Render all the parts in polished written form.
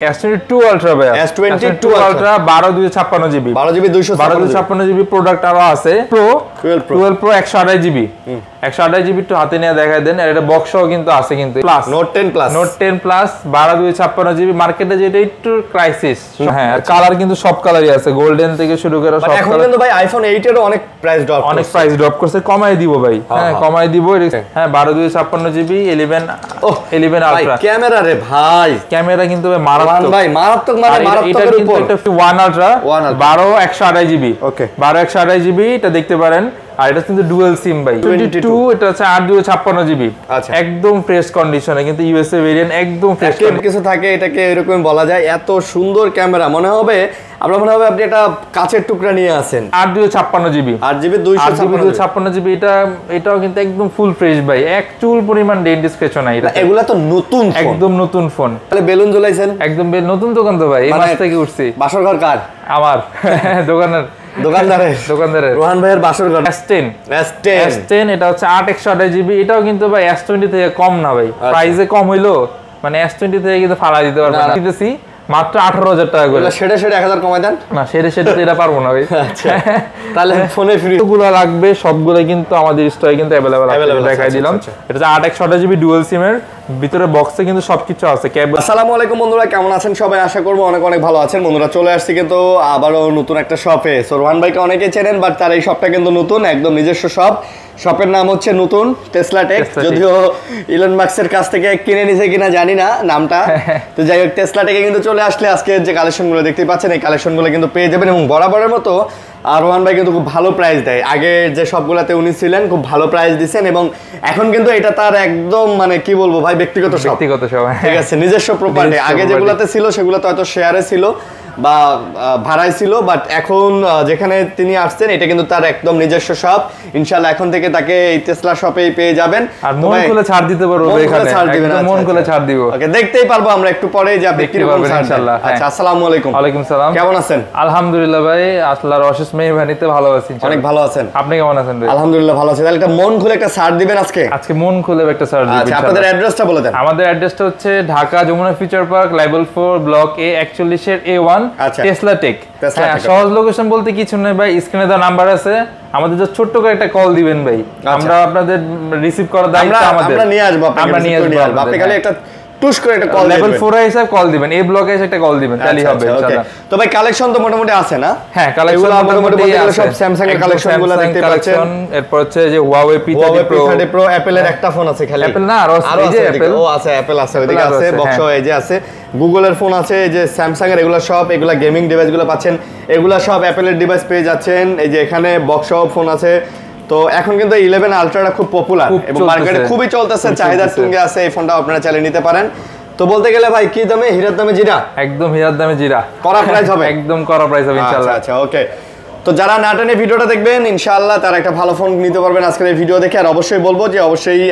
S22 Ultra ভাই S22 Ultra 12 GB 256 GB product আরো আছে Pro 12 Pro 128 GB 128 GB একটু হাতে নিয়ে দেখাই দেন আর এটা বক্সও কিন্তু আছে কিন্তু প্লাস Note 10 প্লাস 12 GB মার্কেটে যেটা একটু ক্রাইসিস হ্যাঁ আর কালার কিন্তু সব কালারই আছে গোল্ডেন থেকে শুরু করে সব এখন কিন্তু ভাই আইফোন 8 এরও অনেক প্রাইস ড্রপ করছে কমাই দিব ভাই হ্যাঁ কমাই দিব হ্যাঁ 12 GB 11 Ultra ক্যামেরা রে ভাই ক্যামেরা কিন্তু মারাত্মক এটা কিন্তু একটা 1 Ultra 12 128 GB ওকে 12 128 GB এটা দেখতে পারেন আর এটা কিন্তু ডুয়াল সিম ভাই 22 এটা হচ্ছে 8 GB আচ্ছা একদম ফ্রেশ কন্ডিশনে কিন্তু ইউএসএ ভেরিয়েন্ট একদম ফ্রেশ কিছু থাকে এটাকে এরকম বলা যায় এত সুন্দর ক্যামেরা মনে হবে আপনি এটা কাচের টুকরা নিয়ে আসেন 8 GB 256 GB এটাও কিন্তু একদম ফুল ফ্রেশ ভাই এক চুল পরিমাণ ডেন্ট স্ক্র্যাচ নাই এটা এগুলা তো নতুন ফোন একদম নতুন ফোন তাহলে বেলুন জ্বলাইছেন একদম নতুন দোকান তো ভাই এই মাস থেকে উঠছি বাসর ঘর কার আমার দোকানদারের রোহান ভাইয়ের বাসর ঘর S10 এটা হচ্ছে 8 128 GB এটাও কিন্তু ভাই S20 থেকে কম না ভাই প্রাইসে কম হইলো মানে S20 থেকে কিন্তু ফালা দিতে পারবো না দিতেছি মাত্র 18,000 টাকা করে সেটা 1000 কমাই দেন না সেটা এটা পারবো না ভাই আচ্ছা তাহলে ফোনে ফ্রি গুলো লাগবে সবগুলো কিন্তু আমাদের স্টকে কিন্তু अवेलेबल আছে দেখাই দিলাম এটা 8 128 GB ডুয়াল সিম এর ভিতরে বক্সে কিন্তু সবকিছু আছে আসসালামু আলাইকুম বন্ধুরা কেমন আছেন সবাই আশা করব অনেক ভালো আছেন বন্ধুরা চলে আসছি কিন্তু আবারো নতুন একটা শপে রোহান ভাইকে অনেকেই চেনেন বাট তার এই শপটা কিন্তু নতুন একদম নিজস্ব শপের নাম হচ্ছে নতুন টেসলা টেক যদিও ইলন মাস্কের কাছ থেকে কিনে নিছে কিনা জানি না নামটা তো যাই হোক টেসলা টেকে কিন্তু চলে আসলে আজকে যে কালেকশনগুলো দেখতে পাচ্ছেন এই কালেকশনগুলো কিন্তু পেয়ে যাবেন এবং বরাবরের মতো আর রোহান ভাই কিন্তু খুব ভালো প্রাইস দেয় আগে যে সবগুলাতে উনি ছিলেন খুব ভালো প্রাইস দিচ্ছেন এবং এখন কিন্তু এটা তার একদম মানে কি বলবো ভাই ব্যক্তিগত সব ঠিক আছে নিজস্ব প্রপার্টি আগে যেগুলাতে ছিল সেগুলোতে হয়তো শেয়ারে ছিল বা ভাড়ায় ছিল বাট এখন যেখানে তিনি আসছেন এটা কিন্তু তার একদম নিজস্ব শপ ইনশাআল্লাহ এখন থেকে তাকে এই টেসলা শপেই পেয়ে যাবেন আর মন খুলে ছাড় দিতে পারবো এখানে একদম মন খুলে ছাড় দিব ওকে দেখতেই পারবো আমরা একটু পরে যে আপনি কি রকম ইনশাআল্লাহ আচ্ছা আসসালামু আলাইকুম ওয়ালাইকুম সালাম কেমন আছেন আলহামদুলিল্লাহ ভাই আল্লাহর অশেষ মেহেরবানিতে ভালো আছি অনেক ভালো আছেন আপনি কেমন আছেন ভাই আলহামদুলিল্লাহ ভালো আছি তাহলে একটা মন খুলে একটা ছাড় দিবেন আজকে মন খুলে একটা ছাড় দিবেন আচ্ছা আপনাদের অ্যাড্রেসটা বলে দেন আমাদের অ্যাড্রেসটা হচ্ছে Dhaka Jamuna future park level 4 block A 41 এর A1 টেসলা টেক সহজ লোকেশন বলতে কিছু নেই ভাই স্ক্রিনে দেওয়া নাম্বার আছে আমাদের যে ছোট্ট করে একটা কল দিবেন ভাই আমরা আপনাদের রিসিভ করার দায়িত্ব আমাদের আমরা নিয়ে আসবো আপনি খালি একটা টুস করে একটা কল লেভেল 4 এ এসে কল দিবেন এই ব্লকে এসে একটা কল দিবেন তাহলেই হবে ইনশাআল্লাহ তো ভাই কালেকশন তো মোটামুটি আছে না হ্যাঁ কালেকশন মোটামুটি সব স্যামসাং এর কালেকশনগুলো দেখতে পাচ্ছেন এরপর হচ্ছে যে Huawei P30 Pro অ্যাপল এর একটা ফোন আছে খালি অ্যাপল না আর এই যে অ্যাপল ও আছে অ্যাপল আছে ওইদিকে আছে বক্স এই যে আছে গুগল এর ফোন আছে এই যে স্যামসাং এর এগুলা সব এগুলা গেমিং ডিভাইসগুলো পাচ্ছেন এগুলা সব অ্যাপল এর ডিভাইস পেয়ে যাচ্ছেন এই যে এখানে বক্স ফোন আছে তো এখন কিন্তু 11 আলট্রাটা খুব পপুলার এবং মার্কেটে খুবই চলতেছে চাহিদার তুঙ্গে আছে এই ফোনটা আপনারা চালিয়ে নিতে পারেন তো বলতে গেলে ভাই কি দামে হীরার দামে জিরা একদম হীরার দামে জিরা করা প্রাইস হবে একদম করা প্রাইস হবে ইনশাআল্লাহ আচ্ছা ওকে তো যারা নাটানে ভিডিওটা দেখবেন ইনশাআল্লাহ তারা একটা ভালো ফোন নিতে পারবেন আজকের এই ভিডিও দেখে আর অবশ্যই বলবো যে অবশ্যই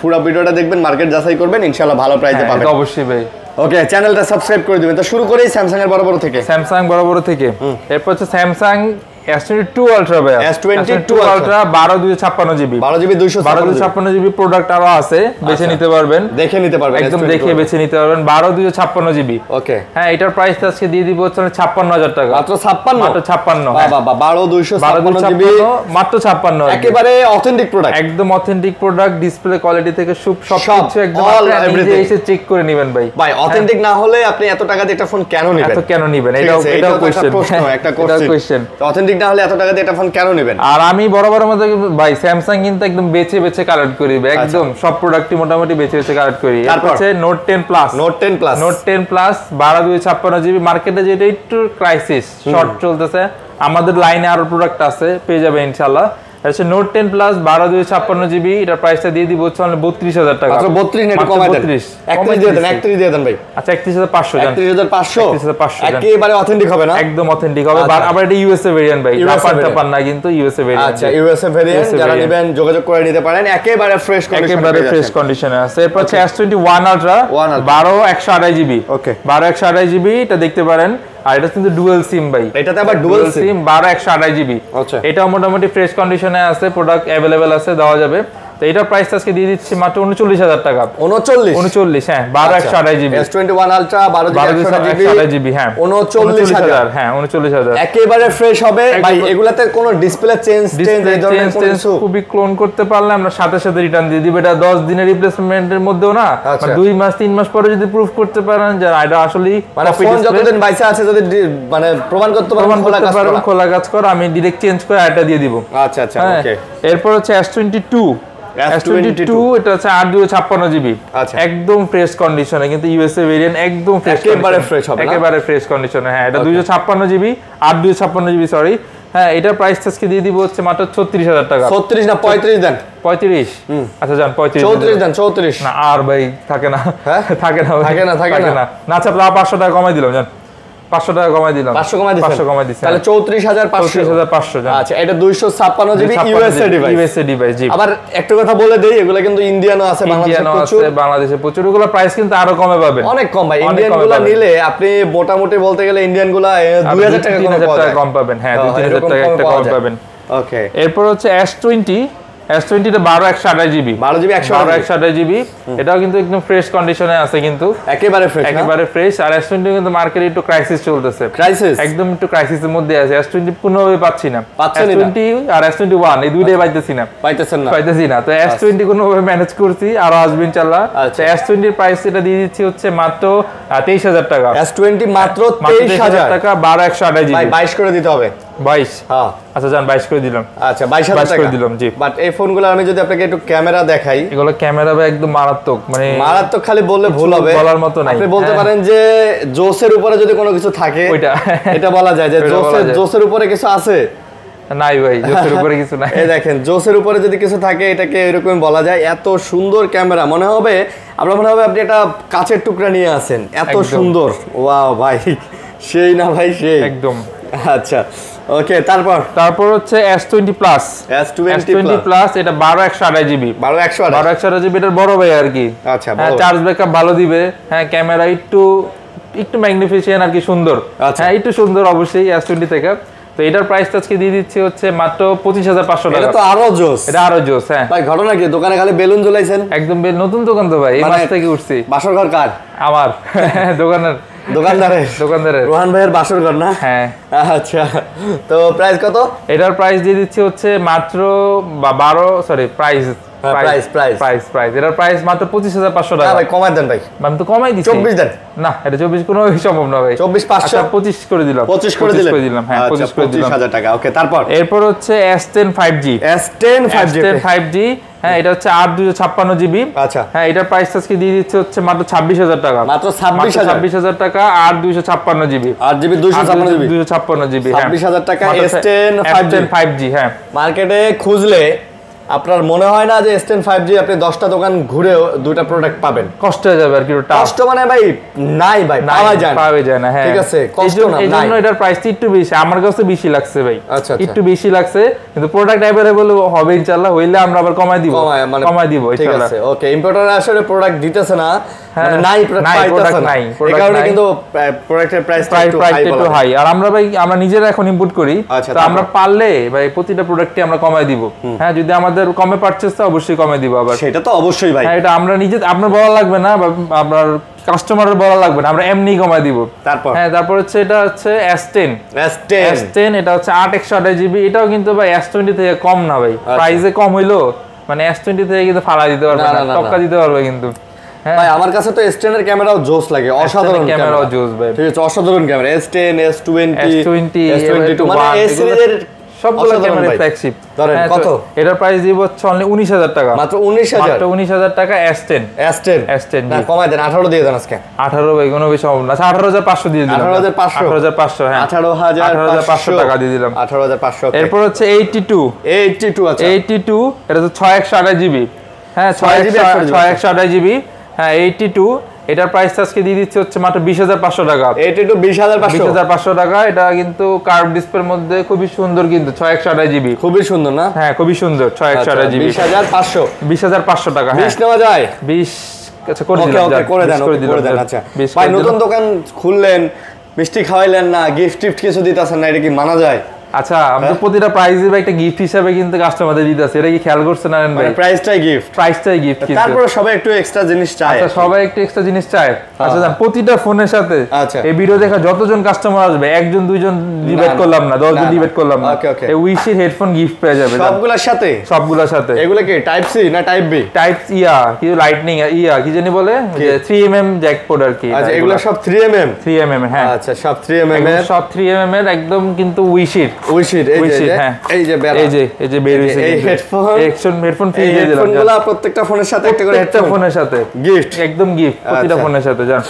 পুরো ভিডিওটা দেখবেন মার্কেট যাচাই করবেন ইনশাআল্লাহ ভালো প্রাইসে পাবেন অবশ্যই ভাই ওকে চ্যানেলটা সাবস্ক্রাইব করে দিবেন তো শুরু করি স্যামসাং এর বড় থেকে এরপর হচ্ছে স্যামসাং S22 Ultra ভাই S22 Ultra 12 GB 256 GB product আরো আছে বেছে নিতে পারবেন দেখে নিতে পারবেন একদম দেখে বেছে নিতে পারবেন 12 GB ওকে হ্যাঁ এটার প্রাইস আজকে দিয়ে দিব হচ্ছে 56000 টাকা মাত্র 56 বাবা 12 GB মাত্র 56 একেবারে অথেন্টিক প্রোডাক্ট একদম অথেন্টিক প্রোডাক্ট ডিসপ্লে কোয়ালিটি থেকে সবকিছু একদম আপনি এসে চেক করে নেবেন ভাই অথেন্টিক না হলে আপনি এত টাকা দিয়ে একটা ফোন কেন নেবেন এটাও কোশ্চেন একটা কোশ্চেন অথেন্টিক না হলে এত টাকা দিয়ে একটা ফোন কেন নেবেন আর আমি বরাবরের মধ্যে ভাই স্যামসাং কিন্তু একদম বেছে কালেক্ট করি একদম সব প্রোডাক্টই মোটামুটি বেছে কালেক্ট করি তারপর হচ্ছে নোট 10 প্লাস 12 GB মার্কেটে যেটা একটু ক্রাইসিস শর্ট চলতেছে আমাদের লাইনে আরো প্রোডাক্ট আছে পেয়ে যাবে ইনশাআল্লাহ আচ্ছা নোট 10 প্লাস 12 GB এটার প্রাইসটা দিয়ে দিব হচ্ছে 32000 টাকা মাত্র 32 নেট কমাই দেন 31 দিয়ে দেন ভাই আচ্ছা 31500 একেবারে অথেন্টিক হবে না একদম অথেন্টিক হবে আবার এটা ইউএসএ ভেরিয়েন্ট ভাই জাপান না কিন্তু ইউএসএ ভেরিয়েন্ট আচ্ছা ইউএসএ ভেরিয়েন্ট যারা নেবেন যোগাযোগ করে নিতে পারেন একেবারে ফ্রেশ কন্ডিশনে আছে এরপর হচ্ছে S21 Ultra 12 128 GB ওকে 12 128 GB এটা দেখতে পারেন আর এটা কিন্তু ডুয়াল সিম ভাই এটাতে আবার ডুয়াল সিম 12 128 GB আচ্ছা এটা মোটামুটি ফ্রেশ কন্ডিশনে আছে প্রোডাক্ট अवेलेबल আছে দেওয়া যাবে তো এটার প্রাইস আজকে দিয়ে দিচ্ছি মাত্র 39,000 টাকা। 39 হ্যাঁ 12/128 জিবি S21 আলট্রা 12 জিবি হ্যাঁ 39,000 হ্যাঁ 39,000 একেবারে ফ্রেশ হবে ভাই। এগুলাতে কোনো ডিসপ্লে চেঞ্জ এই ধরনের কোনো কিছু খুবই ক্লোন করতে পারলে আমরা সাথে সাথে রিটার্ন দিয়ে দিব। এটা 10 দিনের রিপ্লেসমেন্টের মধ্যেও না, 2 মাস 3 মাস পরে যদি প্রুফ করতে পারেন যে এটা আসলেই মানে ফোন যতদিন বাইসা আছে যদি মানে প্রমাণ করতে পারবেন খোলা কাজ করা, আমি ডাইরেক্ট চেঞ্জ করে এটা দিয়ে দিব। আচ্ছা আচ্ছা ওকে। এরপর হচ্ছে S22 এটা হচ্ছে 8/256 জিবি, একদম ফ্রেশ কন্ডিশনে, কিন্তু ইউএসএ ভেরিয়েন্ট একদম ফ্রেশ, একেবারে ফ্রেশ হবে, একেবারে ফ্রেশ কন্ডিশনে। হ্যাঁ এটা 256 জিবি 8/256 জিবি সরি। হ্যাঁ এটার প্রাইস আজকে দিয়ে দিব হচ্ছে মাত্র 36,000 টাকা। 36 না 35 দেন। 35 আচ্ছা যান 34 দেন। 34 না আর ভাই থাকে না, থাকে না না আচ্ছা 500 টাকা কমাই দিলাম জান, 500 টাকা কমাই দিলাম। 500 কমাই দিছেন? 500 কমাই দিছি তাহলে 34,500 জান। আচ্ছা এটা 256 জিবি ইউএসএ ডিভাইস জি। আবার একটা কথা বলে দেই, এগুলা কিন্তু ইন্ডিয়ানও আছে, বাংলাদেশে প্রচুর। এগুলা প্রাইস কিন্তু আরো কমে পাবেন, অনেক কম ভাই। ইন্ডিয়ানগুলা নিলে আপনি মোটামুটি বলতে গেলে ইন্ডিয়ানগুলা 2000 টাকা কম পাবেন। হ্যাঁ 2-3,000 টাকা একটা কম পাবেন। ওকে। এরপর হচ্ছে S20 টা 12/128 জিবি, 12/128 জিবি। এটাও কিন্তু একদম ফ্রেশ কন্ডিশনে আছে, কিন্তু একেবারে ফ্রেশ। আর S20 কিন্তু মার্কেটে একটু ক্রাইসিস চলতেছে, একদম একটু ক্রাইসিসের মধ্যে আছে। S20 কোনোভাবে পাচ্ছি না, S20 আর S21 এই দুইটাই পাইতেছি না। তো S20 কোনোভাবে ম্যানেজ করছি, আরো আসবে ইনশাআল্লাহ। তো S20 এর প্রাইস এটা দিয়ে দিচ্ছি হচ্ছে মাত্র 23,000 টাকা। S20 মাত্র 23,000 টাকা 12/128 জিবি। ভাই 22 করে দিতে হবে। 22 হ্যাঁ আচ্ছা জান 22 করে দিলাম। আচ্ছা 22,000 টাকা করে দিলাম জি। বাট এই ফোনগুলো আমি যদি আপনাকে একটু ক্যামেরা দেখাই, এগুলো ক্যামেরা একদম মারাত্মক, মানে মারাত্মক খালি বললে ভুল হবে, বলার মতো নাই। আপনি বলতে পারেন যে জোসের উপরে যদি কোনো কিছু থাকে ওইটা এটা বলা যায় যে জোসের উপরে কিছু আছে। নাই ভাই জোসের উপরে কিছু নাই। এই দেখেন জোসের উপরে যদি কিছু থাকে এটাকে এরকম বলা যায়। এত সুন্দর ক্যামেরা, মনে হবে আপনি একটা কাচের টুকরা নিয়ে আসেন, এত সুন্দর। ওয়াও ভাই সেই না ভাই সেই একদম। আচ্ছা ওকে। তারপর হচ্ছে S20 প্লাস। S20 প্লাস এটা 12/128 জিবি, 12/128 জিবি এটার বড় ভাই আর কি। আচ্ছা হ্যাঁ চার্জ ব্যাকআপ ভালো দিবে। হ্যাঁ ক্যামেরা একটু ম্যাগনিফিকেশন আর কি সুন্দর। হ্যাঁ একটু সুন্দর অবশ্যই S20 থেকে। তো এটার প্রাইস আজকে দিয়ে দিচ্ছি হচ্ছে মাত্র 25,500 টাকা। এটা তো আরো জোস, হ্যাঁ ভাই। ঘটনা কি, দোকানে খালি বেলুন ঝুলাইছেন? একদম নতুন দোকান তো ভাই, এই মাস থেকে উঠছি। বাসর ঘর কার? আমার দোকানদারের রোহান ভাইয়ের বাসর ঘর না? হ্যাঁ। আচ্ছা তো প্রাইস কত? এটার প্রাইস দিয়ে দিচ্ছি হচ্ছে মাত্র 25,500 টাকা। ভাই কমাই দেন ভাই। আমি তো কমাই দিচ্ছি। 24 দেন না, এটা 24 কোনো সম্ভব না ভাই। 24,500 25 করে দিলাম। 25 করে দিলাম। হ্যাঁ 25 করে দিলাম। 25,000 টাকা। ওকে। এরপর হচ্ছে S10 5G। S10 5G হ্যাঁ এটা হচ্ছে 8/256 জিবি। আচ্ছা হ্যাঁ এটার প্রাইস আজকে দিয়ে দিচ্ছে হচ্ছে মাত্র 26,000 টাকা। মাত্র 26,000 টাকা 8/256 জিবি। 8GB 256 জিবি 26,000 টাকা S10 5G। হ্যাঁ মার্কেটে খুঁজলে আপনার মনে হয় না যে S10 5G আপনি 10টা দোকান ঘুরেও দুইটা প্রোডাক্ট পাবেন? কষ্ট হয়ে যাবে আর কি। কষ্ট মানে ভাই নাই ভাই, পাওয়া যায় না। হ্যাঁ ঠিক আছে, কষ্ট না। এইজন্য এটার প্রাইস একটু বেশি, আমার কাছে বেশি লাগছে ভাই। আচ্ছা একটু বেশি লাগছে, কিন্তু প্রোডাক্ট अवेलेबल হবে ইনশাআল্লাহ। হইলে আমরা আবার কমাই দিব ইনশাআল্লাহ। ঠিক আছে ওকে। ইম্পোর্টার আসলে প্রোডাক্ট দিতেছে না, মানে নাই প্রোডাক্ট নাই, এই কারণে কিন্তু প্রোডাক্টের প্রাইসটা একটু হাই। আর আমরা ভাই আমরা নিজেরা এখন ইম্পোর্ট করি, তো আমরা পারলে ভাই প্রতিটা প্রোডাক্টে আমরা কমাই দিব। হ্যাঁ যদি আমাদের কমে পারচেজ তো অবশ্যই কমে দিব। আবার সেটা তো অবশ্যই ভাই। হ্যাঁ এটা আমরা নিজে, আপনার বলা লাগবে না, আপনার কাস্টমারের বলা লাগবে না, আমরা এমনি কমাই দিব। তারপর হচ্ছে এটা হচ্ছে S10 এটা হচ্ছে 8/128 জিবি। এটাও কিন্তু ভাই S20 থেকে কম না ভাই, প্রাইসে কম হইলো মানে S20 থেকে কিন্তু ফালা দিতে পারবে না, টক্কা দিতে পারবে কিন্তু। ভাই আমার কাছে তো S10 এর ক্যামেরাও জোস লাগে, অসাধারণ ক্যামেরাও জোস ভাই। ঠিক আছে, অসাধারণ ক্যামেরা। S10 S20 মানে এই সিরিজের সবগুলো ক্যামেরা ফ্ল্যাগশিপ। ধরেন কত? এটার প্রাইস দিব হচ্ছে অনলি 19,000 টাকা। মাত্র 19,000 টাকা S10 না কমাই দেন, 18 দিয়ে দেন আজকে। 18 ভাই কোনো বেশি সম্ভব না। 18,500 দিয়ে দিলাম। 18,500 হ্যাঁ 18,500 টাকা দিয়ে দিলাম। 18,500। এরপর হচ্ছে 82 আচ্ছা 82 এটা তো 6/128 জিবি। হ্যাঁ 6/128 জিবি। হ্যাঁ 82 এটার প্রাইস আজকে দিয়ে দিচ্ছে হচ্ছে মাত্র 20,500 টাকা। 20,500 টাকা। এটা কিন্তু কার্ভ ডিসপ্লের মধ্যে খুবই সুন্দর, কিন্তু 6/128 জিবি খুবই সুন্দর না? হ্যাঁ খুবই সুন্দর। 6/128 জিবি 20,500 টাকা। 20 নেওয়া যায়? 20 আচ্ছা করে দেন। আচ্ছা ভাই নতুন দোকান খুললেন, মিষ্টি খাওয়াইলেন না, গিফট কিছু দিতেছেন না, এটা কি মানা যায়? আচ্ছা আমরা প্রতিটা প্রাইজে একটা গিফট হিসেবে কিন্তু কাস্টমারদের দিতেছি, এটা কি খেয়াল করছেন না ভাই? প্রাইসটাই গিফট কিন্তু তারপরে সবাই একটু এক্সট্রা জিনিস চায়। আচ্ছা সবাই একটু এক্সট্রা জিনিস চায়। আচ্ছা জান প্রতিটা ফোনের সাথে এই ভিডিও দেখা যতজন কাস্টমার আসবে, একজন দুইজন ডিবেট করলাম না, 10 জন ডিবেট করলাম না, এই উইশি হেডফোন গিফট পেয়ে যাবে সবগুলোর সাথে। এগুলো কি টাইপ সি না টাইপ বি? টাইপ কি লাইটনিং কি জানি বলে, 3mm জ্যাক পোর্ট আর কি। আচ্ছা এগুলো সব 3mm? হ্যাঁ আচ্ছা সব 3mm এর একদম কিন্তু উইশির হ্যাঁ এই যে বের হইছে এই হেডফোন ফ্রি দিয়ে দিলাম। হেডফোনগুলো প্রত্যেকটা ফোনের সাথে একটা করে ফোনের সাথে গিফট, একদম গিফট প্রতিটা ফোনের সাথে জান।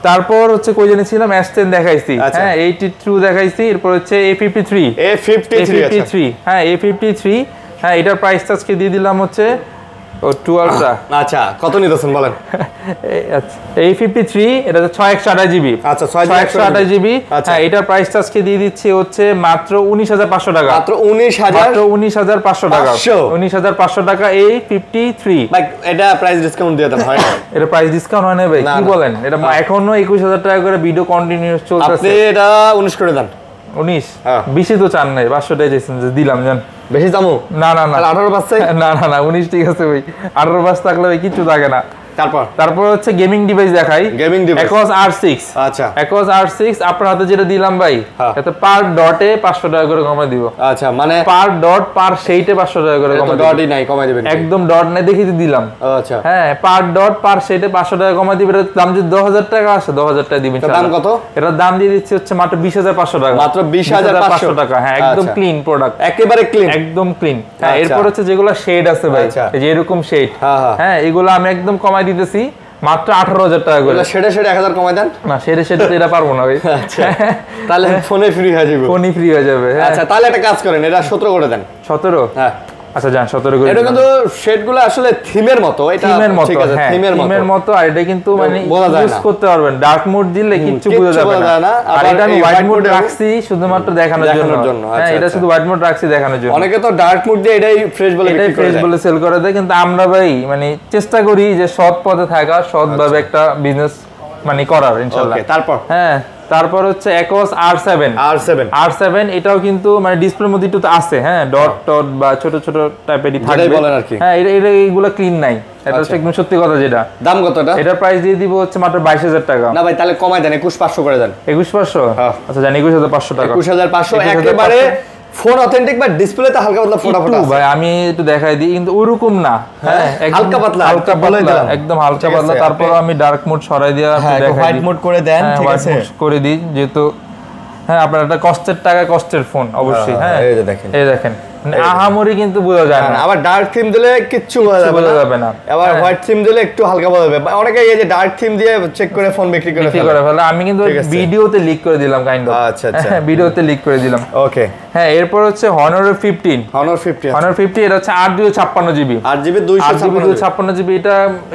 তারপর হচ্ছে কই জানি ছিলাম, S10 দেখাইছি, হ্যাঁ 82 দেখাইছি, এরপর হচ্ছে A53 হ্যাঁ A53 হ্যাঁ এটার প্রাইসটা আজকে দিয়ে দিলাম হচ্ছে 12টা। আচ্ছা কত নিতেছেন বলেন? A53 এটা 628 জিবি। আচ্ছা 628 জিবি হ্যাঁ এটার প্রাইসটা আজকে দিয়ে দিচ্ছি হচ্ছে মাত্র 19500 টাকা। মাত্র 19500 টাকা। 19500 টাকা A53 ভাই। এটা প্রাইস ডিসকাউন্ট দিয়ে দেন হয় না? এটা প্রাইস ডিসকাউন্ট হয় না ভাই, কি বলেন? এটা এখনো 21000 টাকা করে ভিডিও কন্টিনিউয়াস চলতেছে। আপনি এটা 19 করে দেন। 19 বেশি তো চান নাই, 500 টাকা চাইছেন যে দিলাম জান। বেশি দামও না 18 পাচ্ছে না 19 ঠিক আছে ভাই, 18 পাঁচ থাকলে ভাই কিছু থাকে না। তারপর হচ্ছে গেমিং ডিভাইস দেখাই, Aquos R6। আচ্ছা Aquos R6 আপনার হাতে যেটা দিলাম ভাই, এতে পার ডটে 500 টাকা করে কমাই দিব। আচ্ছা মানে পার ডট পার সেইটে 500 টাকা করে কমাই দিব। ডটই নাই কমাই দিবেন? একদম ডট নাই দেখিয়ে দিলাম। আচ্ছা হ্যাঁ পার ডট পার সেইটে 500 টাকা কমাই দিবেন। এর দাম যদি 10000 টাকা আসে 10000 টাকা দিবেন। দাম কত? এটার দাম দিয়ে দিচ্ছি হচ্ছে মাত্র 20500 টাকা। মাত্র 20500 টাকা হ্যাঁ একদম ক্লিন প্রোডাক্ট, একেবারে ক্লিন, একদম ক্লিন। হ্যাঁ এরপর হচ্ছে যেগুলো শেড আছে ভাই, এই যে এরকম শেড, হ্যাঁ এগুলো আমি একদম কমাই দিতেছি মাত্র 18000 টাকা করে। সেটা 1000 কমাই দেন না, সেটা এটা পারবো না ভাই। আচ্ছা তাহলে ফোনে ফ্রি হয়ে যাবে। ফোনই ফ্রি হয়ে যাবে। আচ্ছা তাহলে একটা কাজ করেন, এটা 17 করে দেন। 17? হ্যাঁ আচ্ছা জান 17 করে। এটা কিন্তু শেডগুলো আসলে থিমের মতো, এটা ঠিক আছে থিমের মতো, আর এটা কিন্তু মানে ইউজ করতে পারবেন, ডার্ক মোড দিলে কিছু বোঝা যাবে না। আর এটা আমি হোয়াইট মোড রাখছি শুধুমাত্র দেখানোর জন্য। হ্যাঁ এটা শুধু হোয়াইট মোড রাখছি দেখানোর জন্য। অনেকে তো ডার্ক মোড দিয়ে এটাই ফ্রেশ বলে সেল করে দেয়, কিন্তু আমরা ভাই মানে চেষ্টা করি যে সৎ পথে থাকা, সৎভাবে একটা বিজনেস মানে করার ইনশাআল্লাহ। তারপর হচ্ছে Aquos R7 এটাও কিন্তু মানে ডিসপ্লের মধ্যে একটু আছে, হ্যাঁ ডট টট বা ছোট ছোট টাইপেরই থাকবে। হ্যাঁ এইগুলো ক্লিন নাই, এটা হচ্ছে একদম সত্যি কথা। যেটা দাম কত এটা? এটার প্রাইস দিয়ে দিব হচ্ছে মাত্র 22000 টাকা। না ভাই তাহলে কমাই দেন, 21500 করে দেন। 21500? আচ্ছা জানি 21500 টাকা। 21500 একেবারে ফোন অথেন্টিক বা ডিসপ্লেতে হালকা পাতলা ফোটা আছে ভাই, আমি একটু দেখাই দিই কিন্তু ওরকম না। হ্যাঁ হালকা পাতলা একদম হালকা পাতলা। তারপর আমি ডার্ক মোড সরাই দিয়ে আপনি দেখাই হোয়াইট মোড করে দেন, ঠিক আছে করে দিই যেহেতু হ্যাঁ আপনার একটা কষ্টের টাকায় কষ্টের ফোন অবশ্যই। হ্যাঁ এই দেখেন আহামরি কিন্তু বোঝা যায় না। আবার ডার্ক থিম দিলে কিচ্ছু বোঝা যাবে না, আবার হোয়াইট থিম দিলে একটু হালকা বোঝা যাবে। অনেকে এই যে ডার্ক থিম দিয়ে চেক করে ফোন বিক্রি করে ফেলে। আমি কিন্তু ভিডিওতে লিক করে দিলাম কাইন্ড অফ। আচ্ছা ভিডিওতে লিক করে দিলাম। ওকে হ্যাঁ এরপর হচ্ছে Honor 50 এটা হচ্ছে 8GB 256 জিবি।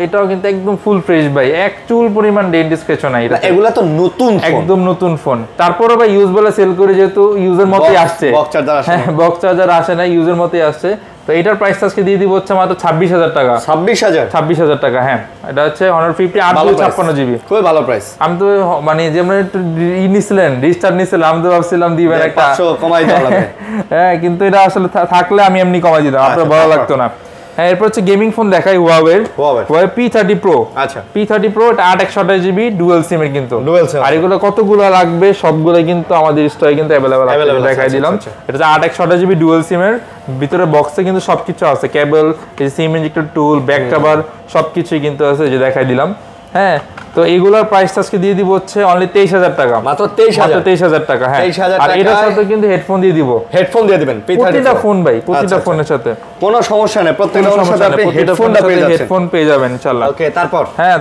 এটাও কিন্তু একদম ফুল ফ্রেশ ভাই, এক চুল পরিমাণ ডেন্ট স্ক্র্যাচ নাই। এগুলা তো নতুন, একদম নতুন ফোন। তারপরে ভাই ইউজ বলে সেল করে, যেহেতু ইউজের মতই আসছে, বক্স চার্জার আসে না, ইউজের মতই আসছে। তো এটার প্রাইস আজকে দিয়ে দিব হচ্ছে মাত্র 26000 টাকা। 26000 টাকা। হ্যাঁ এটা হচ্ছে Honor 50 856 জিবি, খুবই ভালো প্রাইস। আমি তো মানে যেমন একটু নিছিলেন রিস্টার্ট নিছিলাম, আমি তো ভাবছিলাম দিবেন একটা 500 কমাই দেওয়া লাগবে। হ্যাঁ কিন্তু এটা আসলে থাকলে আমি এমনি কমাই দিতাম, আপনার ভালো লাগতো না। হ্যাঁ এরপর হচ্ছে গেমিং ফোন দেখাই Huawei P30 Pro। আচ্ছা P30 Pro এটা 8/128 জিবি ডুয়াল সিম এর কিন্তু। আর এগুলো কতগুলো লাগবে সবগুলো কিন্তু আমাদের স্টকে কিন্তু अवेलेबल আছে, দেখাই দিলাম। এটা 8/128 জিবি ডুয়াল সিম এর ভিতরে বক্সে কিন্তু সবকিছু আছে, কেবল, এই সিম ইনজেক্টর টুল, ব্যাক কভার সবকিছুই কিন্তু আছে, যে দেখাই দিলাম। হ্যাঁ তো এগুলোর প্রাইস আজকে দিয়ে দিব হচ্ছে অনলি 23000 টাকা। মাত্র 23000 টাকা। হ্যাঁ আর এটার সাথে কিন্তু হেডফোন দিয়ে দিব। হেডফোন দিয়ে দিবেন প্রতিটা ফোন ভাই, প্রতিটা ফোনের সাথে কোনো সমস্যা নেই, প্রত্যেকটা ফোনের সাথে আপনি হেডফোন পেয়ে যাবেন ইনশাআল্লাহ। ওকে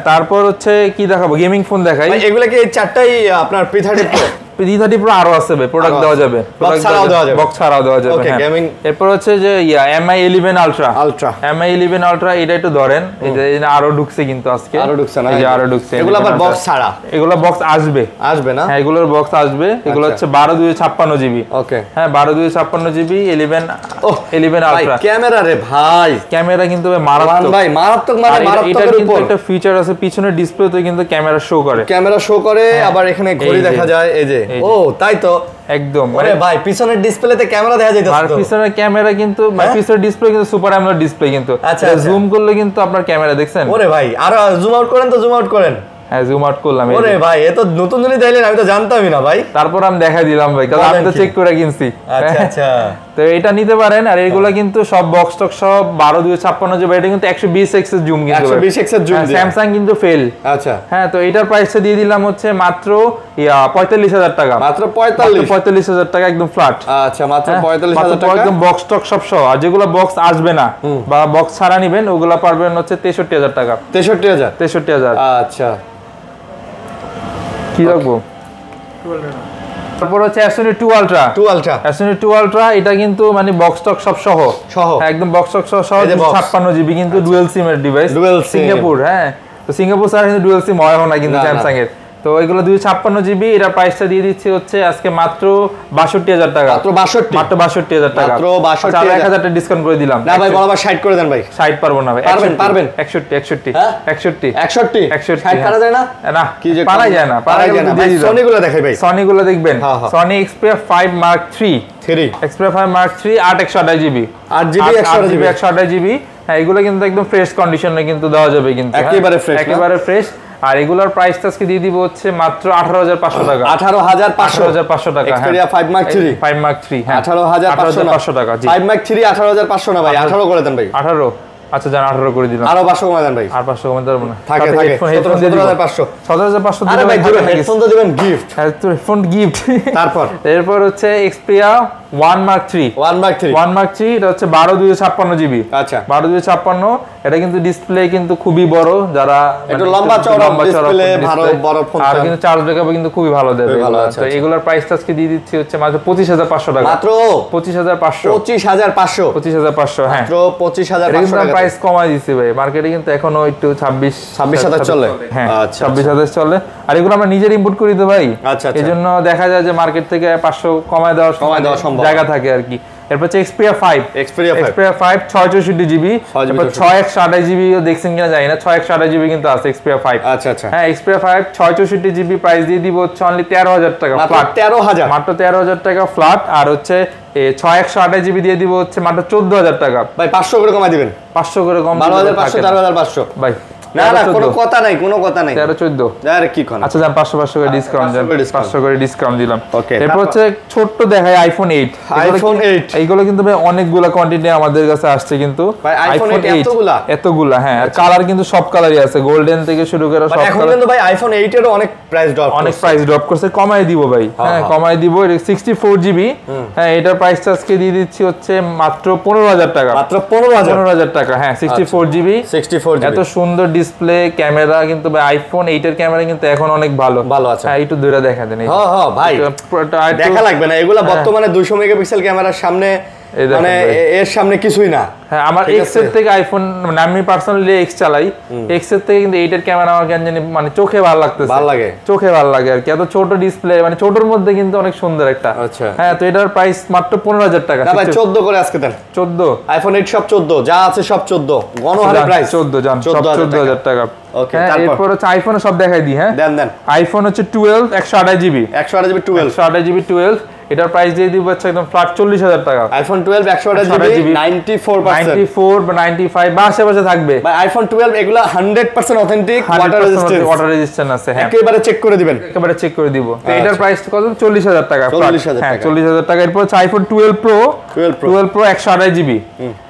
তারপর হচ্ছে কি দেখাবো, গেমিং ফোন দেখাই। ভাই এগুলা কি এই চারটাই আপনার P30 Pro? P30 Pro আরো আছে ভাই, প্রোডাক্ট দেওয়া যাবে, বক্স ছাড়াও দেওয়া যাবে। ওকে গেমিং। এরপর হচ্ছে যে Mi 11 Ultra এটা একটু ধরেন, এই যে আরো ঢুকছে কিন্তু আজকে, না এই যে আরো ঢুকছে। এগুলো আবার বক্স ছাড়া, এগুলো বক্স আসবে না? হ্যাঁ এগুলোর বক্স আসবে। এগুলো হচ্ছে 12256 জিবি। ওকে হ্যাঁ 12256 জিবি 11 Ultra। ক্যামেরা রে ভাই, ক্যামেরা কিন্তু মারাত্মক ভাই, মারাত্মক এটার কিন্তু একটা ফিচার আছে, পিছনের ডিসপ্লেতে কিন্তু ক্যামেরা শো করে, আবার এখানে ঘড়ি দেখা যায়, এই যে ও তাই তো একদম মানে ভাই পিছনের ডিসপ্লেতে ক্যামেরা দেখা যাইতেছে আর পিছনের ক্যামেরা কিন্তু পিছনের ডিসপ্লে কিন্তু সুপার অ্যামোলেড ডিসপ্লে কিন্তু জুম করলে কিন্তু আপনার ক্যামেরা দেখছেন ওরে ভাই আর জুম আউট করেন তো জুম আউট করেন হ্যাঁ জুম আউট করলাম ওরে ভাই এ তো নতুন জিনিস দিলেন আমি তো জানতামই না ভাই তারপর আমি দেখাই দিলাম ভাই কারণ আমি তো চেক করে কিনছি আচ্ছা আচ্ছা তো এটা নিতে পারেন আর এগুলা কিন্তু সব বক্স টক সব 12-256 জিবি এটা কিন্তু 120x এর জুম কিন্তু 120x এর জুম স্যামসাং কিন্তু ফেল আচ্ছা হ্যাঁ তো এটার প্রাইসটা দিয়ে দিলাম হচ্ছে মাত্র 45000 টাকা মাত্র 45000 টাকা একদম ফ্ল্যাট আচ্ছা মাত্র 45000 টাকা একদম বক্স টক সব সহ আর যেগুলো বক্স আসবে না বা বক্স ছাড়া নেবেন ওগুলা পারবেন হচ্ছে 63000 টাকা 63000 আচ্ছা কি রাখবো তারপর হচ্ছে S22 Ultra S22 Ultra এটা কিন্তু মানে বক্স টক সব সহ একদম বক্স টক সহ 56 জিবি কিন্তু ডুয়াল সিম এর ডিভাইস সিঙ্গাপুর হ্যাঁ তো সিঙ্গাপুর ছাড়া কিন্তু ডুয়াল সিম হয় না কিন্তু স্যামসাং এর তো এগুলো 256 জিবি এটা প্রাইসটা দিয়ে দিচ্ছি হচ্ছে আজকে মাত্র 62000 টাকা মাত্র 62000 টাকা মাত্র 62000 1000 টাকা ডিসকাউন্ট করে দিলাম না ভাই বরাবর 60 করে দেন ভাই 60 পারবো না ভাই পারবেন 61 60 পারা যায় না না কি যে পারা যায় না ভাই সনি গুলো দেখাই ভাই সনি গুলো দেখবেন Sony Xperia 5 Mark 3 Xperia 5 Mark 3 8128 GB 128 GB হ্যাঁ এগুলো কিন্তু একদম ফ্রেশ কন্ডিশনে কিন্তু দেওয়া যাবে কিন্তু একেবারে ফ্রেশ আর রেগুলার প্রাইসটা আজকে দিয়ে দিব হচ্ছে মাত্র 18500 টাকা 18500 টাকা Xperia 5 Mark 3 হ্যাঁ 18500 টাকা জি 5 Mark 3 18500 না ভাই 18 করে দেন ভাই 18 আচ্ছা জান 18 করে দিলাম আরো 500 কমায় দেন ভাই আর 500 কমাতে পারবো না থাকে 17500 আরে ভাই দিবেন হেডফোন তো দিবেন গিফট হেডফোন গিফট তারপর এরপর হচ্ছে Xperia 1 Mark 3 এটা হচ্ছে 12256 জিবি আচ্ছা 12256 এটা কিন্তু ডিসপ্লে কিন্তু খুবই বড় যারা একটু লম্বা চওড়া ডিসপ্লে বড় ফোন আর কিন্তু চার্জ ব্যাকআপ কিন্তু খুবই ভালো দেবে তো এগুলোর প্রাইসটা আজকে দিয়ে দিচ্ছি হচ্ছে মাত্র 25500 টাকা মাত্র 25500 হ্যাঁ মাত্র 25500 টাকা প্রাইস কমাই দিছি ভাই মার্কেটে কিন্তু এখনো একটু 26000 চলে হ্যাঁ 26000 চলে আর এগুলো আমরা নিজের ইম্পোর্ট করি তো ভাই এজন্য দেখা যায় যে মার্কেট থেকে 500 কমায় দেওয়া সম্ভব জায়গা থাকে আর কি এরপর হচ্ছে Xperia 5 664 জিবি তারপর 628 জিবি দেখছেন কিনা জানি না 628 জিবি কিন্তু আছে Xperia 5 আচ্ছা আচ্ছা হ্যাঁ Xperia 5 664 জিবি প্রাইস দিয়ে দিব হচ্ছে অনলি 13000 টাকা ফ্ল্যাট 13000 মাত্র 13000 টাকা ফ্ল্যাট আর হচ্ছে 628 জিবি দিয়ে দিব হচ্ছে মাত্র 14000 টাকা ভাই 500 করে কমাই দিবেন 500 করে কম 12500 14500 ভাই না কোনো কথা নাই 13 14 আরে কি কোন আচ্ছা জান 500 করে ডিসকাউন্ট দেন 500 করে ডিসকাউন্ট দিলাম এরপর হচ্ছে ছোট দেখাই আইফোন 8 এইগুলো কিন্তু ভাই অনেকগুলা কোয়ান্টিটি আমাদের কাছে আসছে কিন্তু আইফোন 8 এতগুলা হ্যাঁ আর কালার কিন্তু সব কালারই আছে গোল্ডেন থেকে শুরু করে সব এখন কিন্তু ভাই আইফোন 8 এরও অনেক প্রাইস ড্রপ করছে কমাই দিব ভাই হ্যাঁ কমাই দিব 64 জিবি হ্যাঁ এটার প্রাইসটা আজকে দিয়ে দিচ্ছি হচ্ছে মাত্র 15000 টাকা মাত্র 15000 টাকা হ্যাঁ 64 জিবি এত সুন্দর ডিসপ্লে ক্যামেরা কিন্তু ভাই আইফোন 8 এর ক্যামেরা কিন্তু এখন অনেক ভালো আছে হ্যাঁ একটু দূরে দেখা দেন হ্যাঁ ভাই দেখা লাগবে না এগুলা বর্তমানে 200 মেগাপিক্সেল ক্যামেরার সামনে মানে এর সামনে কিছুই না হ্যাঁ আমার এক্স এর থেকে আইফোন মানে আমি পার্সোনালি এক্স চালাই এক্স এর থেকে কিন্তু 8 এর ক্যামেরা আমার কেন জানি মানে চোখে ভালো লাগতেছে চোখে ভালো লাগে আর কি এত ছোট ডিসপ্লে মানে ছোটর মধ্যে কিন্তু অনেক সুন্দর একটা আচ্ছা হ্যাঁ তো এটার প্রাইস মাত্র 15000 টাকা না ভাই 14 করে আজকে দেন 14 আইফোন 8 সব 14 যা আছে সব 14 গণহারে প্রাইস 14 জান সব 14000 টাকা ওকে এরপর হচ্ছে আইফোন সব দেখাই দিই হ্যাঁ দেন আইফোন হচ্ছে 12 128 জিবি 128 জিবি 12 এটার প্রাইস দিয়ে দিব হচ্ছে একদম ফ্ল্যাট 40000 টাকা আইফোন 12 128 জিবি 94 বা 95 বা আশেপাশে থাকবে ভাই আইফোন 12 এগুলা 100% অথেন্টিক ওয়াটার রেজিস্ট্যান্ট আছে হ্যাঁ একেবারে চেক করে দিবেন তো এটার প্রাইস কত 40000 টাকা 40000 টাকা এরপর হচ্ছে আইফোন 12 প্রো 128 জিবি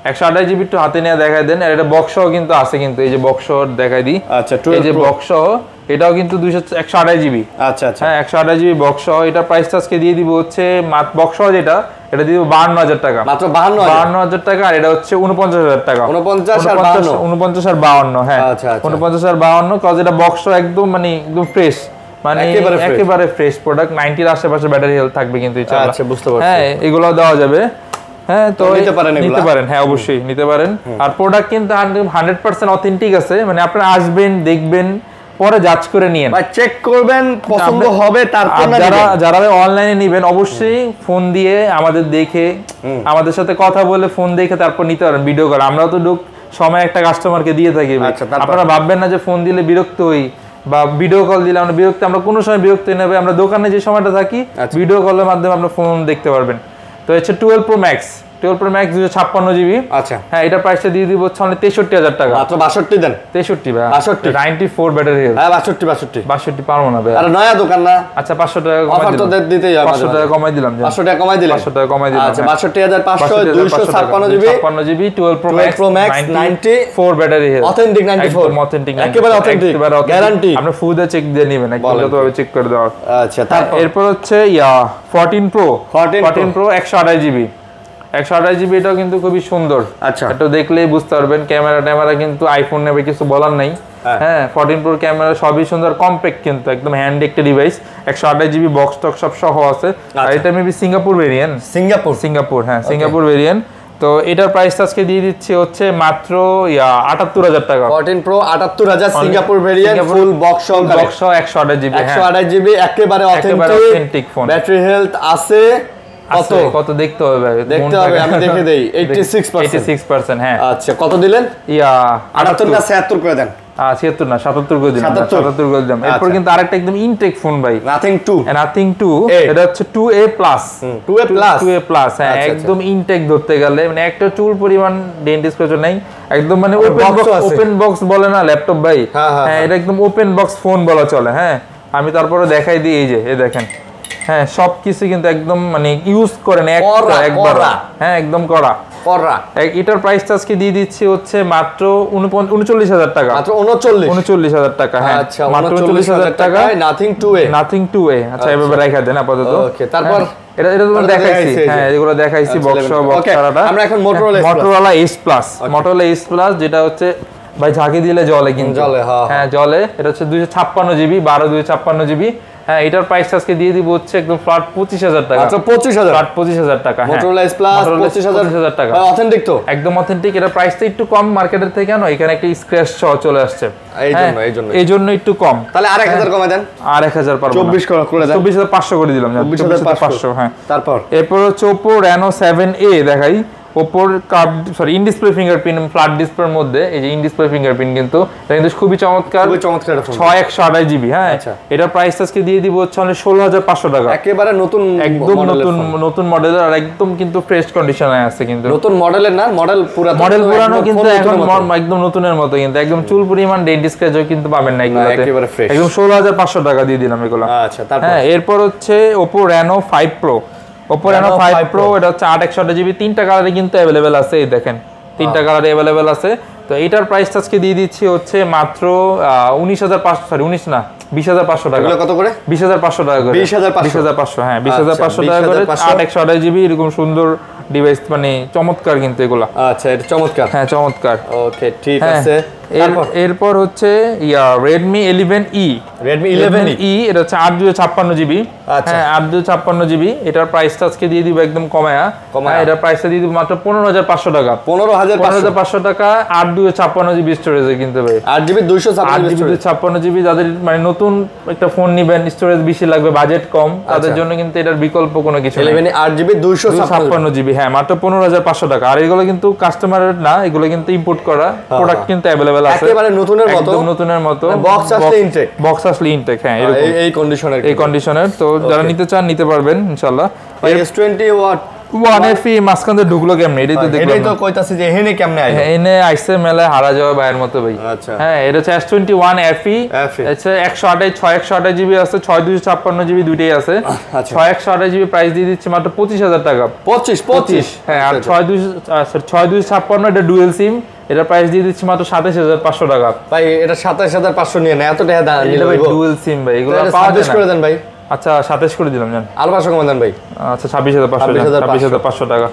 128 জিবি একটু হাতে নিয়ে দেখাই দেন আর এটা বক্সও কিন্তু আছে কিন্তু এই যে বক্স দেখাই দিই আচ্ছা এই যে বক্স এটাও কিন্তু 128 জিবি আচ্ছা আচ্ছা হ্যাঁ 128 জিবি বক্স এটা প্রাইসটা আজকে দিয়ে দিব হচ্ছে বক্স যেটা এটা দিব 52000 টাকা মাত্র 52000 টাকা আর এটা হচ্ছে 49000 টাকা 49 আর 52 হ্যাঁ 49 আর 52 কজ এটা বক্স একদম মানে একদম ফ্রেশ মানে একেবারে ফ্রেশ প্রোডাক্ট 90 এর আশেপাশে ব্যাটারি হেলথ থাকবে কিন্তু ইনশাআল্লাহ আচ্ছা বুঝতে পারছি হ্যাঁ এগুলো দেওয়া যাবে হ্যাঁ তো নিতে পারেন হ্যাঁ অবশ্যই নিতে পারেন আর প্রোডাক্ট কিন্তু 100% অথেন্টিক আছে মানে আপনারা আসবেন দেখবেন পরে জাজ করে নিয়েন বা চেক করবেন পছন্দ হবে তারপর যারা অনলাইনে নেবেন অবশ্যই ফোন দিয়ে আমাদের দেখে আমাদের সাথে কথা বলে ফোন দেখে তারপর নিতে পারেন ভিডিও কল আমরাও তো সময় একটা কাস্টমারকে দিয়ে থাকি আপনারা ভাববেন না যে ফোন দিলে বিরক্ত হই বা ভিডিও কল দিলে আমরা বিরক্ত, আমরা কোনো সময় বিরক্ত নেবে, আমরা দোকানে যে সময়টা থাকি ভিডিও কলের মাধ্যমে আপনার ফোন দেখতে পারবেন। তো হচ্ছে 12 Pro Max 256 জিবি। আচ্ছা হ্যাঁ, এটা প্রাইসটা দিয়ে দিব হচ্ছে 63,000 টাকা। মাত্র 62 দেন। 63 ভাই, 62 94 ব্যাটারি হেলথ। হ্যাঁ 62 পারবো না ভাই, আরে নয়া দোকান না। আচ্ছা 500 টাকা কমাই অফার তো দিতেই হবে, 500 টাকা কমাই দিলাম। 500 টাকা কমাই দিলেন। 500 টাকা কমাই দিলাম। আচ্ছা 62,500 256 GB 12 Pro Max 94 battery health, authentic 94 authentic, একেবারে অথেন্টিক গ্যারান্টি। আপনি ফুদে চেক দিয়ে নেবেন, একদম যতভাবে চেক করে দেওয়া। আচ্ছা এরপর হচ্ছে 14 Pro 128 জিবি 128 জিবি, এটাও কিন্তু খুবই সুন্দর। আচ্ছা, এটা দেখলেই বুঝতে পারবেন, ক্যামেরা কিন্তু আইফোন নেবে কিছু বলার নাই। হ্যাঁ 14 Pro ক্যামেরা সবই সুন্দর, কম্প্যাক্ট কিন্তু একদম হ্যান্ডি একটা ডিভাইস। 128 জিবি বক্স টক সব সহ আছে। আর এটা মেবি সিঙ্গাপুর ভেরিয়েন্ট, সিঙ্গাপুর হ্যাঁ সিঙ্গাপুর ভেরিয়েন্ট। তো এটার প্রাইস আজকে দিয়ে দিচ্ছি হচ্ছে মাত্র 78,000 টাকা। 14 Pro 78,000 Singapore variant, full box সহ 128 জিবি 128 জিবি একেবারে অথেন্টিক ফোন। ব্যাটারি হেলথ আছে কত দেখতে হবে ভাই, দেখতে হবে, আমি দেখে দেই 86%। হ্যাঁ আচ্ছা কত দিলেন? 78 না 76 করে দেন। 76 না 77 করে দিলাম, 77 করে দিলাম। এরপর কিন্তু আরেকটা একদম ইনটেক ফোন ভাই, নাথিং 2 এটা হচ্ছে 2A প্লাস 2A প্লাস। হ্যাঁ একদম ইনটেক ধরতে গেলে মানে একটা চুল পরিমাণ ডেন্টিস কিছু নাই, একদম মানে ওপেন বক্স বলে না ল্যাপটপ ভাই, হ্যাঁ এটা একদম ওপেন বক্স ফোন বলা চলে। হ্যাঁ আমি তারপরে দেখাই দিই, এই যে এই দেখেন, হ্যাঁ সবকিছু কিন্তু একদম মানে ইউজ করেন একবার, হ্যাঁ একদম করা। এটার প্রাইসটা আজকে দিয়ে দিচ্ছি হচ্ছে মাত্র 39,000 টাকা। মাত্র 39,000 টাকা। হ্যাঁ আচ্ছা 39,000 টাকায় নাথিং 2A। আচ্ছা এভাবে রাখা দেন আপাতত। ওকে তারপর এটা তো দেখাইছি, হ্যাঁ এগুলো দেখাইছি বক্স ছাড়াটা। আমরা এখন Motorola S Plus, Motorola S Plus যেটা হচ্ছে ভাই ঝাঁকি দিলে জলে, কিন্তু জলে, হ্যাঁ জলে। এটা হচ্ছে 256 জিবি 256 জিবি। হ্যাঁ এটার প্রাইস আজকে দিয়ে দিব হচ্ছে একদম ফ্ল্যাট 25,000 টাকা। আচ্ছা 25,000, ফ্ল্যাট 25,000 টাকা। Motorola S Plus 25,000 টাকা। অথেন্টিক তো একদম অথেন্টিক। এটা প্রাইসটা একটু কম মার্কেটের থেকে, কেন এখানে একটা স্ক্র্যাচ সহ চলে আসছে, এই জন্য একটু কম। তাহলে আর 1000 কমায় দেন। আর 1000 পারবো না, 24 করে দেন, 24,500 করে দিলাম। 24,500 হ্যাঁ। তারপর হচ্ছে Oppo Reno 7A দেখাই। ওপোর ইন ডিসপ্লে ফিঙ্গারপ্রিন্ট ফ্ল্যাট ডিসপ্লের মধ্যে, এই যে ইন ডিসপ্লে ফিঙ্গারপ্রিন্ট কিন্তু এটা কিন্তু খুবই চমৎকার 6128 জিবি। হ্যাঁ এটার প্রাইস আজকে দিয়ে দিব হচ্ছে 16,500 টাকা। একেবারে নতুন, একদম নতুন মডেলের, আর একদম কিন্তু ফ্রেশ কন্ডিশনে আছে। কিন্তু নতুন মডেলের না, মডেল পুরানো কিন্তু এখন একদম নতুনের মতো, কিন্তু একদম চুল পরিমাণ ডেন্ট স্ক্র্যাচও কিন্তু পাবেন না এগুলোতে, একেবারে ফ্রেশ। একদম 16,500 টাকা দিয়ে দিলাম এগুলো। আচ্ছা তারপর হ্যাঁ এরপর হচ্ছে Oppo Reno 5 Pro। Oppo Reno 5 Pro এটা হচ্ছে 8/128 জিবি, 3টা কালারে কিন্তু अवेलेबल আছে, এই দেখেন 3টা কালারে अवेलेबल আছে। তো এটার প্রাইস আজকে দিয়ে দিচ্ছি হচ্ছে মাত্র 20,500 টাকা। কত করে? 20,500 টাকা করে। 20,500 হ্যাঁ 20,500 টাকা করে 8/128 জিবি এরকম সুন্দর ডিভাইস, মানে চমৎকার কিন্তু এগুলা। আচ্ছা এটা চমৎকার, হ্যাঁ চমৎকার। ওকে ঠিক আছে। এরপর হচ্ছে Redmi 11E। Redmi 11E এটা হচ্ছে 8/256 জিবি। হ্যাঁ 8/256 জিবি। এটার প্রাইসটা আজকে দিয়ে দিব একদম কমায়া। এটার প্রাইসটা দিয়ে দিব মাত্র 15,500 টাকা। 15,500 টাকা 8/256 জিবি স্টোরেজে কিনতে পারে। 8GB 256 জিবি যাদের মানে নতুন একটা ফোন নেবেন, স্টোরেজ বেশি লাগবে, বাজেট কম, তাদের জন্য কিন্তু এটার বিকল্প কোনো কিছু নেই। 11 8GB 256 জিবি হ্যাঁ মাত্র 15,500 টাকা। আর এগুলো কিন্তু কাস্টমারের না, এগুলো কিন্তু ইম্পোর্ট করা প্রোডাক্ট কিন্তু अवेलेबल আছে, একেবারে নতুনের মতো, একদম নতুনের মতো। বক্স আসলে ইনটেক হ্যাঁ এরকম এই কন্ডিশনের। তো যারা নিতে চান নিতে পারবেন ইনশাআল্লাহ। S21 মাঝখান দিয়ে ঢুকলো কেমনে, এটাই তো দেখলাম। এটাই তো কইতাছি যে এখানে কেমনে আইলো। এনে আইছে মেলায় হারা যাওয়া ভাইয়ের মতো ভাই। আচ্ছা হ্যাঁ এটা হচ্ছে S21 FE। আচ্ছা 128 জিবি আছে, 6256 জিবি দুইটাই আছে। 6128 জিবি প্রাইস দিয়ে দিচ্ছে মাত্র 25,000 টাকা। 25 হ্যাঁ। আর 6256 এটা ডুয়াল সিম, এটা প্রাইস দিয়ে দিচ্ছি মাত্র 27,500 টাকা। ভাই এটা 27,500 নিয়ে না, এত টাকা দাম নিলে ভাই ডুয়াল সিম ভাই, এগুলো পাওয়া যায় না। করে দেন ভাই। আচ্ছা 27 করে দিলাম জান। আর 500 কম দেন ভাই। আচ্ছা 26,500 টাকা।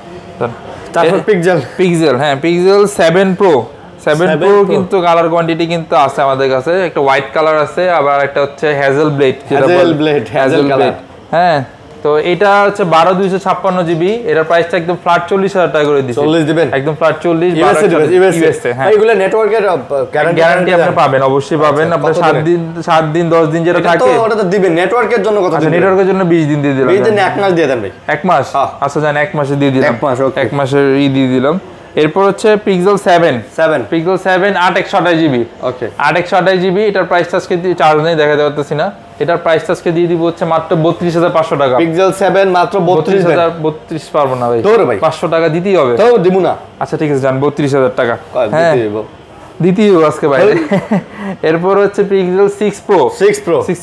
তারপর পিক্সেল হ্যাঁ পিক্সেল 7 Pro কিন্তু কালার কোয়ান্টিটি কিন্তু আছে আমাদের কাছে। একটা হোয়াইট কালার আছে, আবার একটা হচ্ছে হ্যাজেল ব্লেড। হ্যাঁ তো এটা হচ্ছে 12/256 জিবি। এটার প্রাইসটা একদম ফ্ল্যাট 40,000 টাকা করে দিচ্ছি। 40 দিবেন একদম ফ্ল্যাট 40 ইউএসএ। হ্যাঁ এগুলা নেটওয়ার্কের গ্যারান্টি আপনি পাবেন, অবশ্যই পাবেন। আপনার 7 দিন 10 দিন যেটা থাকে ওটা তো দিবেন। নেটওয়ার্কের জন্য কত দিন? নেটওয়ার্কের জন্য 20 দিন দিয়ে দিলাম। 20 দিন 1 মাস দিয়ে দেন ভাই। 1 মাস আচ্ছা জান 1 মাসে দিয়ে দিলাম। 1 মাসের দিয়ে দিলাম। এরপর হচ্ছে পিক্সেল 7 পিক্সেল 7 8/128GB ওকে 8/128GB এটার প্রাইস আজকে চার্জ নেই দেখাতে পারতেছি না, এটার প্রাইস আজকে দিয়ে দিব হচ্ছে মাত্র 32500 টাকা। পিক্সেল 7 মাত্র 32000। 32 পারবো না ভাই, তোর ভাই 500 টাকা দিতেই হবে। তো দিব না, আচ্ছা ঠিক আছে জান 32000 টাকা হ্যাঁ দ্বিতীয় আজকে ভাই। এরপর হচ্ছে pixel 6 Pro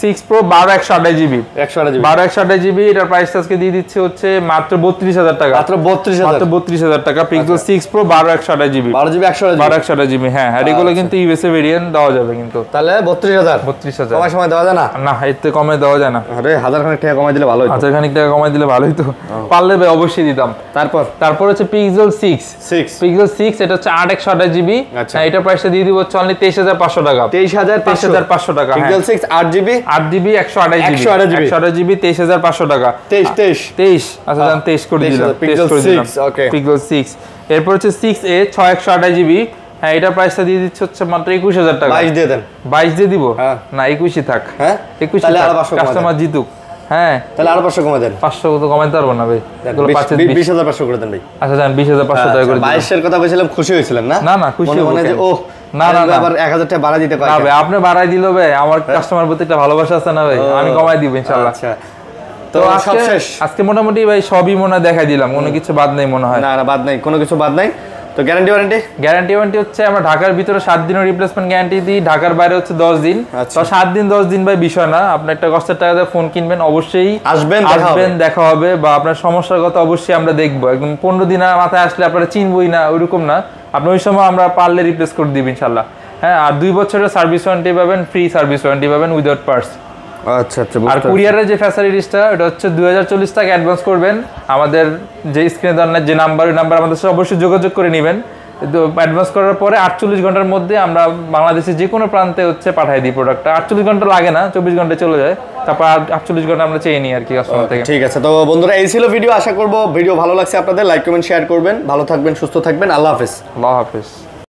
6 Pro 12/128GB 12/128GB এটার প্রাইস আজকে দিয়ে দিচ্ছে হচ্ছে মাত্র 32000 টাকা। মাত্র 32000 টাকা পিক্সেল 6 Pro 12/128GB 12/128GB হ্যাঁ এগুলো কিন্তু ইউএসএ ভেরিয়েন্ট দেওয়া যাবে কিন্তু। তাহলে 32000 কমার সময় দেওয়া যায় না? না এতে কমে দেওয়া যায় না। আরে 1000 খানিক টাকা কমাই দিলে ভালো হতো। 1000 খানিক টাকা কমাই দিলে ভালো হতো, পারলে ভাই অবশ্যই দিতাম। তারপর হচ্ছে পিক্সেল 6 এটা হচ্ছে 8/128GB হ্যাঁ এটার প্রাইস দিয়ে দিব হচ্ছে অনলি 23500 টাকা। 23500 টাকা পিক্সেল 6 8GB 128GB 23500 টাকা। 23 আচ্ছা জান 23 করে দিলাম পিক্সেল 6 ওকে পিক্সেল 6। এরপর হচ্ছে 6A 6/128GB হ্যাঁ এটার প্রাইসটা দিয়ে দিচ্ছে হচ্ছে মাত্র 21000 টাকা। 22 দিয়ে দেন, 22 দিয়ে দিব না 21ই থাক। হ্যাঁ 21 তাহলে থাক, আরো 500 কাস্টমার জিতুক। হ্যাঁ তাহলে আরো 500 কমাই দেন। 500 তো কমাইতে পারবো না ভাই, এগুলো 20500 করে দেন ভাই। আচ্ছা জান 20500 টাকা করে দিন। 22 এর কথা বলছিলাম, খুশি হয়েছিলেন না? না খুশি মনে যে ও না আবার 1000 টাকা বাড়া দিতে কয় না ভাই, আপনি বাড়াই দিলো ভাই, আমার কাস্টমার প্রতি একটা ভালোবাসা আছে না ভাই, আমি কমাই দিব ইনশাআল্লাহ। আচ্ছা তো সব শেষ আজকে মোটামুটি ভাই সবই মনে দেখাই দিলাম, কোনো কিছু বাদ নেই মনে হয়। না বাদ নাই, কোনো কিছু বাদ নাই। তো গ্যারান্টি ওয়ারেন্টি হচ্ছে আমরা ঢাকার ভিতরে 7 দিনের রিপ্লেসমেন্ট গ্যারান্টি দিই, ঢাকার বাইরে হচ্ছে 10 দিন। তো 7 দিন 10 দিন ভাই বিষয় না, আপনি একটা কষ্টের টাকা দিয়ে ফোন কিনবেন, অবশ্যই আসবেন দেখা হবে, বা আপনার সমস্যার কথা অবশ্যই আমরা দেখবো। একদম 15 দিন মাথায় আসলে আপনারা চিনবই না ওইরকম না, আপনি ওই সময় আমরা পারলে রিপ্লেস করে দিব ইনশাল্লাহ। হ্যাঁ আর 2 বছরের সার্ভিস ওয়ারেন্টি পাবেন, ফ্রি সার্ভিস ওয়ারেন্টি পাবেন উইদাউট পার্টস। আচ্ছা আর কুরিয়ারের যে ফ্যাসিলিটিসটা এটা হচ্ছে 2040 টাকা অ্যাডভান্স করবেন, আমাদের যে স্ক্রিনে দেওয়ার যে নাম্বার ওই নাম্বার আমাদের সাথে অবশ্যই যোগাযোগ করে নেবেন। অ্যাডভান্স করার পরে 48 ঘন্টার মধ্যে আমরা বাংলাদেশের যে কোনো প্রান্তে হচ্ছে পাঠিয়ে দিই প্রোডাক্টটা। 48 ঘন্টা লাগে না, 24 ঘন্টায় চলে যায়, তারপর 48 ঘন্টা আমরা চেয়ে নিই আর কি কাস্টমার থেকে। ঠিক আছে তো বন্ধুরা এই ছিল ভিডিও, আশা করবো ভিডিও ভালো লাগছে আপনাদের, লাইক কমেন্ট শেয়ার করবেন, ভালো থাকবেন সুস্থ থাকবেন, আল্লাহ হাফেজ।